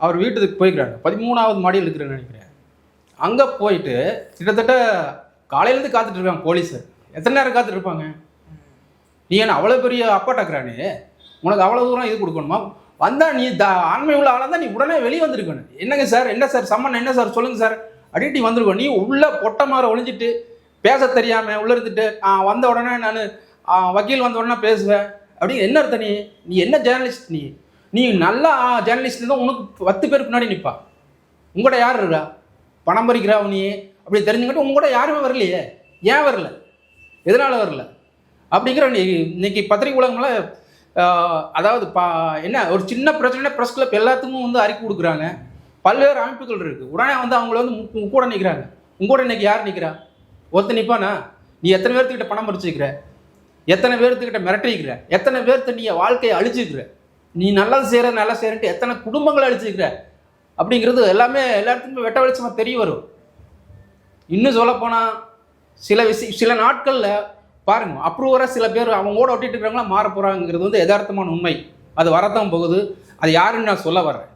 அவர் வீட்டுக்கு போய்க்கிறாங்க. 13வது மாடியில் இருக்கிறேன்னு நினைக்கிறேன். அங்கே போயிட்டு கிட்டத்தட்ட காலையிலேருந்து காத்துட்டு இருக்காங்க போலீஸு. எத்தனை நேரம் காத்துட்டு இருப்பாங்க? நீ என்ன அவ்வளோ பெரிய அப்பாட்டாக்குறானே, உனக்கு அவ்வளோ தூரம் இது கொடுக்கணுமா? வந்தால் நீ ஆண்மை உள்ள ஆளாக தான் நீ உடனே வெளியே வந்திருக்கணும். என்னங்க சார், என்ன சார் சம்மன், என்ன சார் சொல்லுங்கள் சார் அப்படின்ட்டு நீ வந்திருக்கணும். நீ உள்ளே பொட்டை மாற ஒழிஞ்சிட்டு பேச தெரியாமல் உள்ளே இருந்துட்டு வந்த உடனே நான் வக்கீல் வந்த உடனே பேசுவேன் அப்படின்னு என்ன அர்த்தம்? நீ என்ன ஜேர்னலிஸ்ட்? நீ நல்லா ஜேர்னலிஸ்ட் தான் உனக்கு 10 பேர் பின்னாடி நிற்பா. உங்கள்கிட்ட யார் இருக்கா? பணம் பறிக்கிறா நீ அப்படி தெரிஞ்சுக்கிட்டு உங்கள்கிட்ட யாருமே வரலையே. ஏன் வரல? எதனால் வரல அப்படிங்கிற இன்னைக்கு பத்திரிகை உலகங்கள அதாவது என்ன ஒரு சின்ன பிரச்சனை ப்ரெஸ் கிளப் எல்லாத்துக்கும் வந்து அறிக்கை கொடுக்குறாங்க. பல்வேறு அமைப்புகள் இருக்குது. உடனே வந்து அவங்கள வந்து கூட நிற்கிறாங்க. உங்கூட இன்னைக்கு யார் நிற்கிறா? ஒருத்தர் நிற்பானா? நீ எத்தனை பேர்த்துக்கிட்ட பணம் பறிச்சுக்கிற? எத்தனை பேர்த்துக்கிட்ட மிரட்டிக்கிற? எத்தனை பேர்த்த நீ வாழ்க்கையை அழிச்சுக்கிற? நீ நல்லது செய்கிறன்ட்டு எத்தனை குடும்பங்களை அழிச்சுக்கிற அப்படிங்கிறது எல்லாமே எல்லாத்துக்குமே வெட்ட வெளிச்சமாக தெரிய வரும். இன்னும் சொல்லப்போனால் சில நாட்களில் பாருங்க, அப்ரூவராக சில பேர் அவங்களோட ஒட்டிட்டு இருக்கிறவங்களாம் மாற போகிறாங்கிறது வந்து யதார்த்தமான உண்மை. அது வரத்தான் போகுது. அது யாருன்னு நான் சொல்ல வர்றேன்.